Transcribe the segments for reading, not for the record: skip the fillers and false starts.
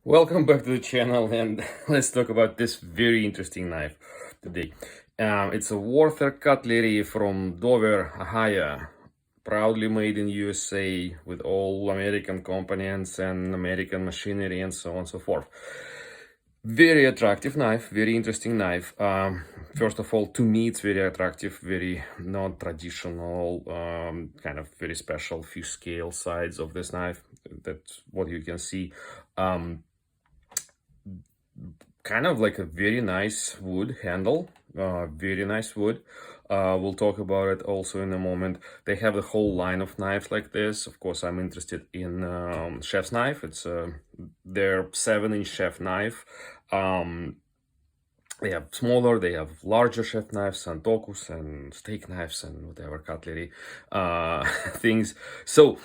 Welcome back to the channel, and let's talk about this very interesting knife today. It's a Warther Cutlery from Dover, Ohio, proudly made in USA with all American components and American machinery and so on and so forth. Very attractive knife, very interesting knife. First of all, to me, it's very attractive, very non-traditional, kind of very special fish scale sides of this knife. That's what you can see. Kind of like a very nice wood handle, very nice wood. We'll talk about it also in a moment. They have a whole line of knives like this. Of course, I'm interested in chef's knife. It's their 7-inch chef knife. They have smaller, they have larger chef knives, and tokus and steak knives and whatever cutlery things. So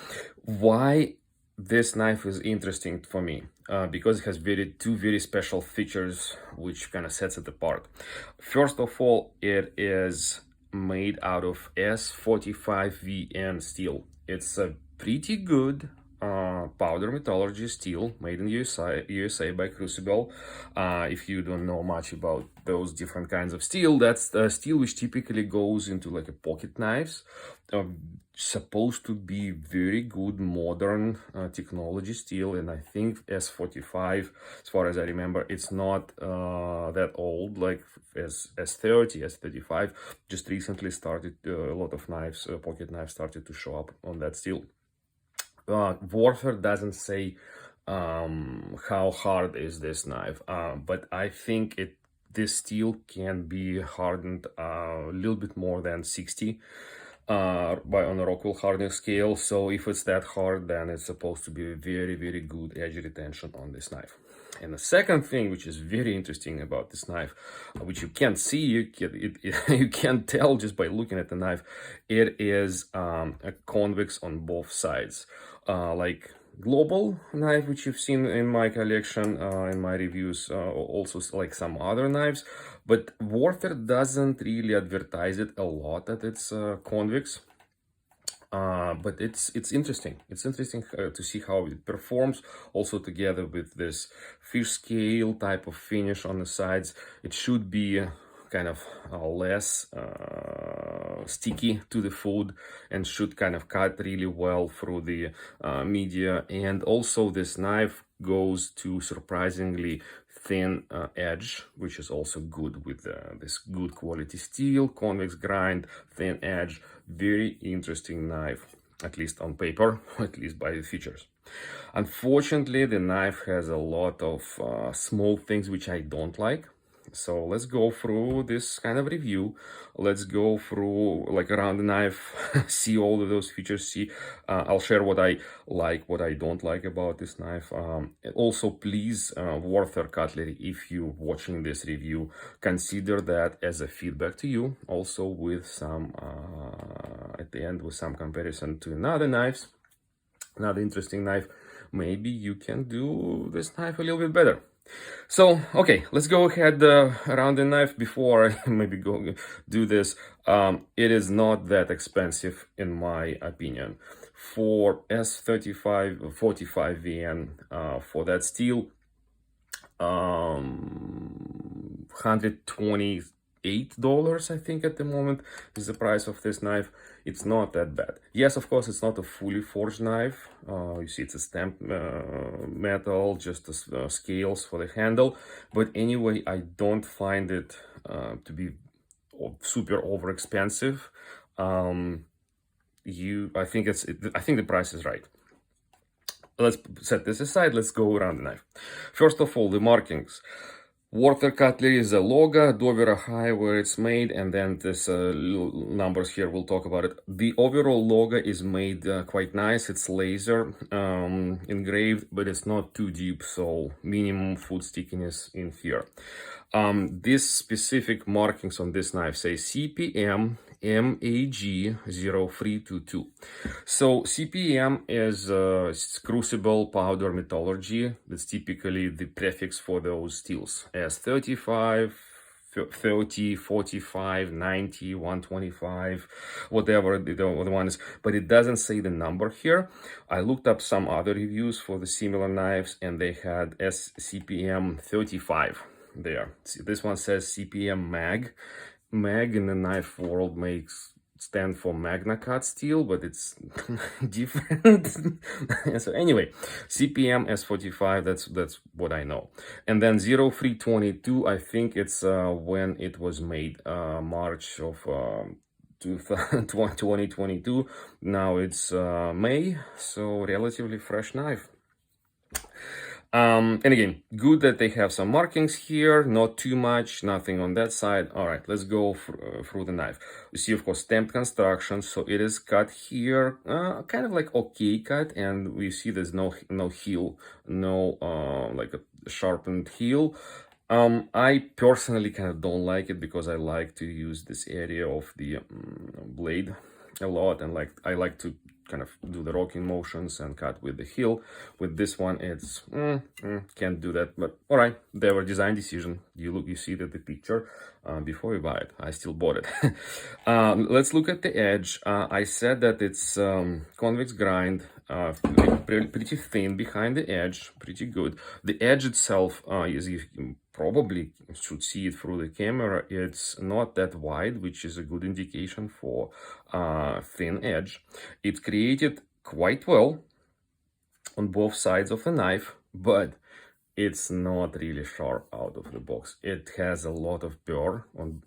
why this knife is interesting for me? Because it has two very special features which kind of sets it apart. First of all, it is made out of S45VN steel. It's a pretty good powder metallurgy steel made in USA by Crucible. If you don't know much about those different kinds of steel, that's the steel which typically goes into like a pocket knives. Supposed to be very good modern technology steel, and I think S45, as far as I remember, it's not that old like S30, S35. Just recently started a lot of knives, pocket knives started to show up on that steel. Warther doesn't say how hard is this knife, but I think this steel can be hardened a little bit more than 60 on a Rockwell hardness scale. So if it's that hard, then it's supposed to be a very good edge retention on this knife. And the second thing, which is very interesting about this knife, which you can't see, you can't tell just by looking at the knife, it is a convex on both sides. Like global knife, which you've seen in my collection, in my reviews, also like some other knives, but Warther doesn't really advertise it a lot that it's convex. But it's interesting. It's interesting to see how it performs, also together with this fish scale type of finish on the sides. It should be kind of less sticky to the food and should kind of cut really well through the media. And also this knife goes to surprisingly thin edge, which is also good with this good quality steel, convex grind, thin edge. Very interesting knife, at least on paper, at least by the features. Unfortunately, the knife has a lot of small things which I don't like. So let's go through this kind of review. Let's go through like around the knife, see all of those features, see. I'll share what I like, what I don't like about this knife. Also, please, Warther Cutlery, if you're watching this review, consider that as a feedback to you. Also with some, at the end, with some comparison to another knives, another interesting knife. Maybe you can do this knife a little bit better. So, okay, let's go ahead around the knife before I maybe go do this. It is not that expensive in my opinion. For S35 45 VN, for that steel, 128 dollars I think at the moment is the price of this knife. It's not that bad. Yes, of course, it's not a fully forged knife. You see, it's a stamped metal, just the scales for the handle. But anyway, I don't find it to be super over expensive. I think the price is right. Let's set this aside. Let's go around the knife. First of all, the markings. Warther Cutlery is a logo, Dover, Ohio, where it's made, and then this numbers here, we'll talk about it. The overall logo is made quite nice. It's laser engraved, but it's not too deep, so minimum food stickiness in here. These specific markings on this knife say CPM MAG 0322. So CPM is crucible powder metallurgy. That's typically the prefix for those steels. S35, 30, 45, 90, 125, whatever the one is, but it doesn't say the number here. I looked up some other reviews for the similar knives and they had CPM 35 there. See, this one says CPM mag. Mag in the knife world makes stand for Magna Cut steel, but it's different. So anyway, CPM S45, that's what I know. And then 0322, I think it's when it was made, March of 2022. Now it's May, so relatively fresh knife. And again, good that they have some markings here, not too much, nothing on that side. All right, let's go through the knife. You see, of course, stamped construction, so it is cut here, kind of like okay cut, and we see there's no heel, no like a sharpened heel. I personally kind of don't like it because I like to use this area of the blade a lot, and I like to kind of do the rocking motions and cut with the heel. With this one, it's can't do that, but all right, they were design decision. You see that the picture before you buy it. I still bought it. Let's look at the edge. I said that it's convex grind, pretty thin behind the edge, pretty good. The edge itself is, you probably should see it through the camera, it's not that wide, which is a good indication for thin edge. It's created quite well on both sides of the knife, but it's not really sharp out of the box. It has a lot of burr on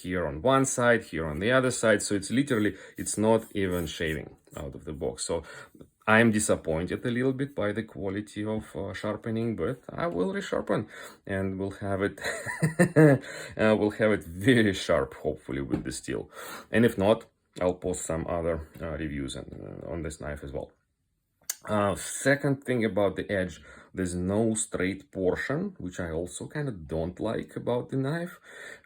here on one side, here on the other side, so it's not even shaving out of the box. So I'm disappointed a little bit by the quality of sharpening, but I will resharpen and we'll have it we'll have it very sharp, hopefully, with the steel. And if not, I'll post some other reviews on this knife as well. Second thing about the edge, there's no straight portion, which I also kind of don't like about the knife.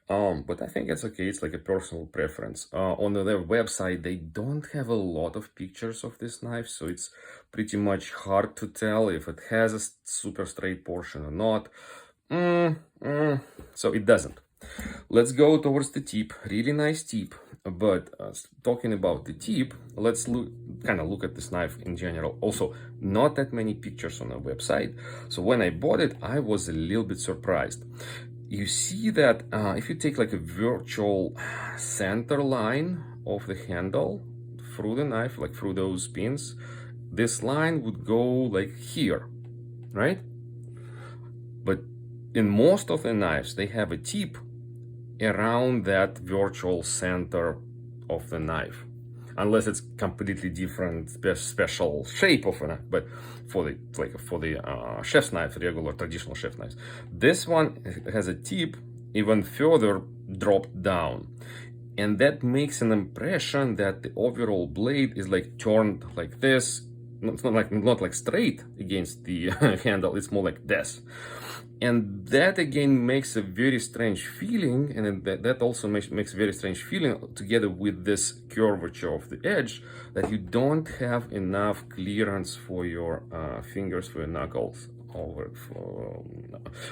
But I think it's okay. It's like a personal preference. On their website, they don't have a lot of pictures of this knife, so it's pretty much hard to tell if it has a super straight portion or not. So it doesn't. Let's go towards the tip. Really nice tip. But talking about the tip, let's look at this knife in general. Also, not that many pictures on the website. So when I bought it, I was a little bit surprised. You see that if you take like a virtual center line of the handle through the knife, like through those pins, this line would go like here, right? But in most of the knives, they have a tip around that virtual center of the knife, unless it's completely different special shape of a knife. But for the chef's knife, regular traditional chef knives, this one has a tip even further dropped down, and that makes an impression that the overall blade is like turned like this. It's not like straight against the handle, it's more like this. And that again makes a very strange feeling, and that also makes a very strange feeling together with this curvature of the edge, that you don't have enough clearance for your fingers, for your knuckles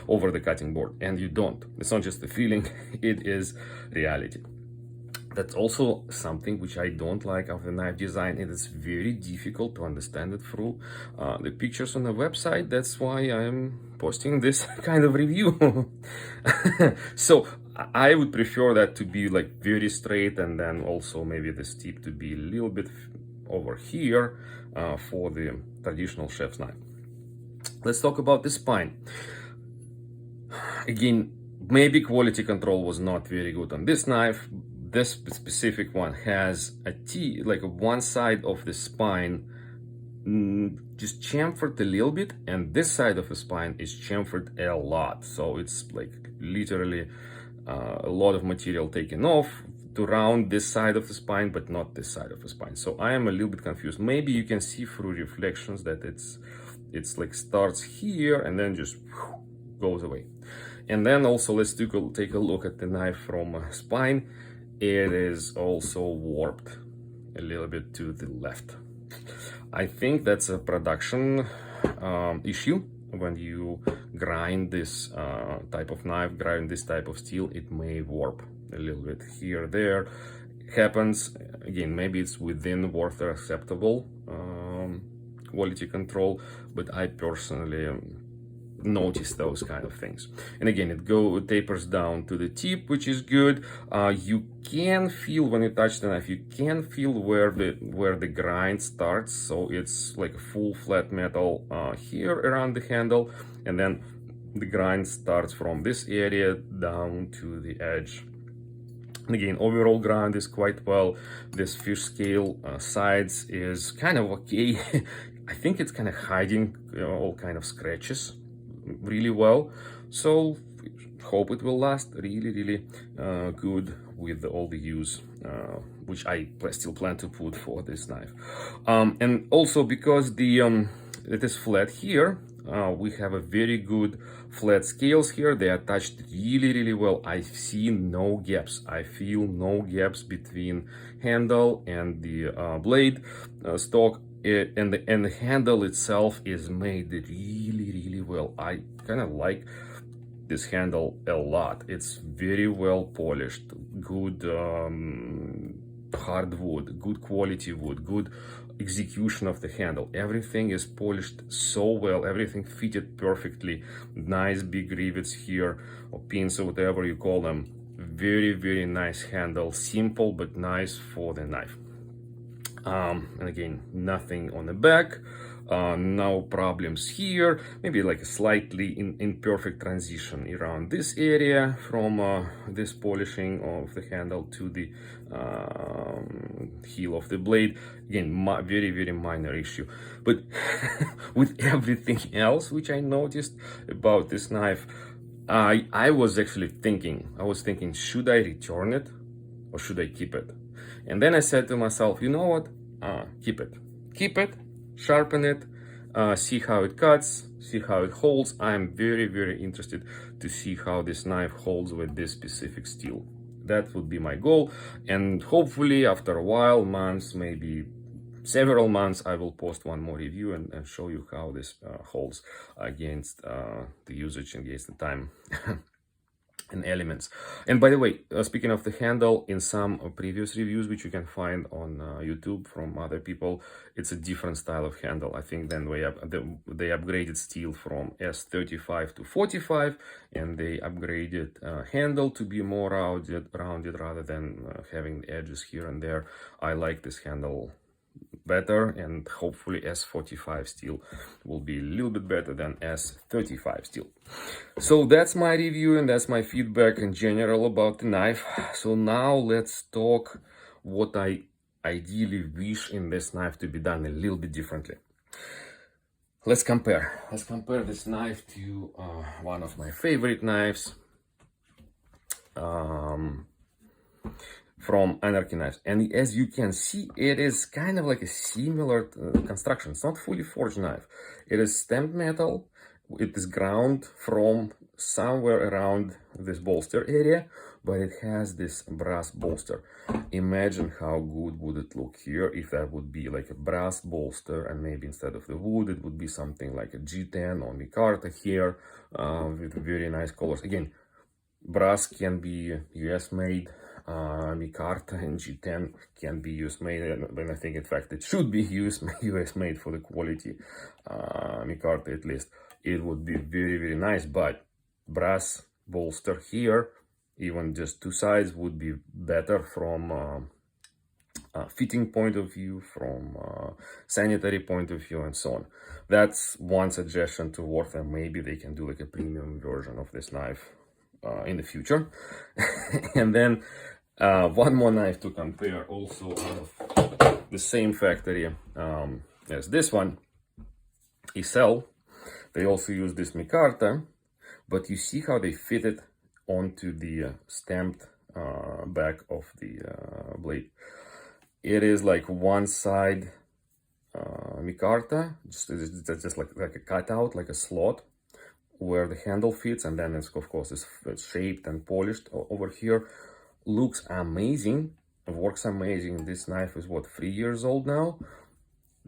over the cutting board, and you don't. It's not just a feeling, it is reality. That's also something which I don't like of the knife design. It is very difficult to understand it through the pictures on the website. That's why I'm posting this kind of review. So I would prefer that to be like very straight, and then also maybe this tip to be a little bit over here for the traditional chef's knife. Let's talk about the spine. Again, maybe quality control was not very good on this knife. This specific one has a T, like one side of the spine just chamfered a little bit, and this side of the spine is chamfered a lot. So it's like literally a lot of material taken off to round this side of the spine, but not this side of the spine. So I am a little bit confused. Maybe you can see through reflections that it's like starts here and then just goes away. And then also let's take a look at the knife from spine. It is also warped a little bit to the left. I think that's a production issue. when you grind this type of knife, grind this type of steel, it may warp a little bit here, there. Happens again, maybe it's within Warther acceptable quality control, but I personally notice those kind of things. And again, it tapers down to the tip, which is good. You can feel when you touch the knife, you can feel where the grind starts. So it's like a full flat metal here around the handle, and then the grind starts from this area down to the edge. And again, overall grind is quite well. This fish scale sides is kind of okay. I think it's kind of hiding all kind of scratches really well. So hope it will last really good with all the use which I still plan to put for this knife. And also because it is flat here, we have a very good flat scales here. They are attached really well. I see no gaps. I feel no gaps between handle and the blade stock. And the handle itself is made really well. I kind of like this handle a lot. It's very well polished, good hardwood, good quality wood, good execution of the handle. Everything is polished so well, everything fitted perfectly. Nice big rivets here, or pins, or whatever you call them. Very nice handle, simple but nice for the knife. And again, nothing on the back, no problems here. Maybe like a slightly imperfect transition around this area from this polishing of the handle to the heel of the blade. Again, very minor issue. But with everything else which I noticed about this knife, I was actually thinking, should I return it or should I keep it? And then I said to myself, you know what? Keep it, sharpen it, see how it cuts, see how it holds. I'm very interested to see how this knife holds with this specific steel. That would be my goal. And hopefully after a while, months, maybe several months, I will post one more review and show you how this holds against the usage, against the time. And elements. And by the way, speaking of the handle, in some previous reviews which you can find on YouTube from other people, it's a different style of handle. I think then they upgraded steel from S35 to 45, and they upgraded handle to be more rounded rather than having the edges here and there. I like this handle better, and hopefully S45 steel will be a little bit better than S35 steel. So that's my review and that's my feedback in general about the knife. So now let's talk what I ideally wish in this knife to be done a little bit differently. Let's compare this knife to one of my favorite knives from Anarchy Knives, and as you can see, it is kind of like a similar construction. It's not fully forged knife. It is stamped metal. It is ground from somewhere around this bolster area, but it has this brass bolster. Imagine how good would it look here if that would be like a brass bolster, and maybe instead of the wood it would be something like a G10 or micarta here with very nice colors. Again, brass can be US made. Micarta and G10 can be US made, and I think in fact it should be US made for the quality. Micarta, at least, it would be very nice, but brass bolster here, even just two sides, would be better from fitting point of view, from sanitary point of view, and so on. That's one suggestion to Warther. Maybe they can do like a premium version of this knife in the future. And then one more knife to compare, also out of the same factory as this one, Isel. They also use this micarta, but you see how they fit it onto the stamped back of the blade. It is like one side micarta, just like a cutout, like a slot where the handle fits, and then it's, of course, it's shaped and polished over here. Looks amazing, works amazing. This knife is what, 3 years old now.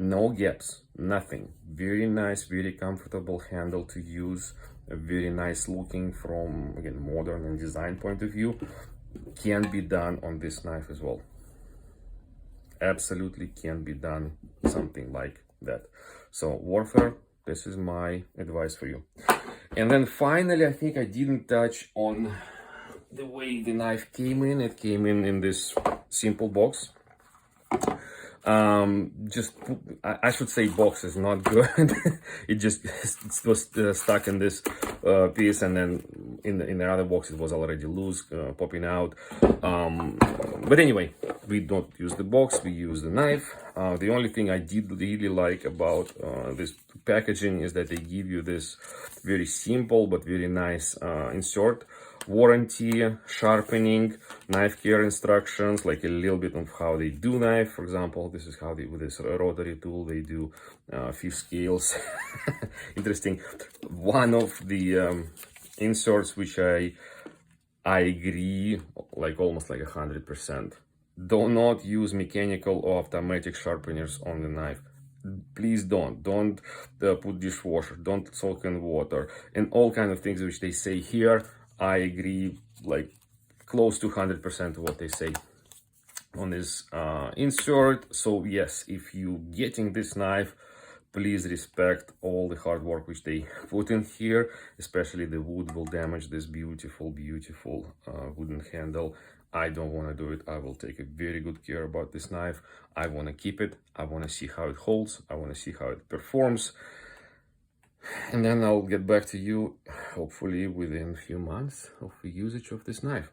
no gaps, nothing. Very nice, very comfortable handle to use. Very nice looking from, again, modern and design point of view. Can be done on this knife as well. Absolutely can be done something like that. So Warther, this is my advice for you. And then finally, I think I didn't touch on the way the knife came in. It came in this simple box. I should say box is not good. It was stuck in this piece, and then in the other box it was already loose, popping out. But anyway, we don't use the box, we use the knife. The only thing I did really like about this packaging is that they give you this very simple but very nice insert. Warranty, sharpening, knife care instructions, like a little bit of how they do knife. For example, this is how they, with this rotary tool, they do few scales. Interesting. One of the inserts which I agree, like almost like 100%. Do not use mechanical or automatic sharpeners on the knife. Please don't put dishwasher, don't soak in water, and all kind of things which they say here. I agree, like close to 100% of what they say on this insert. So yes, if you getting this knife, please respect all the hard work which they put in here. Especially the wood will damage this beautiful wooden handle. I don't want to do it. I will take a very good care about this knife. I want to keep it. I want to see how it holds. I want to see how it performs. And then I'll get back to you, hopefully within a few months of the usage of this knife.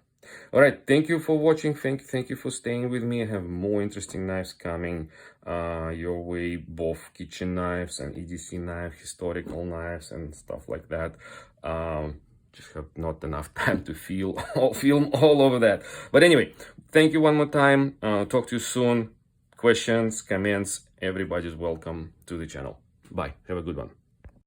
All right, thank you for watching. Thank you for staying with me. I have more interesting knives coming your way, both kitchen knives and EDC knives, historical knives and stuff like that. Just have not enough time to film all over that. But anyway, thank you one more time. Talk to you soon. Questions, comments, everybody's welcome to the channel. Bye. Have a good one.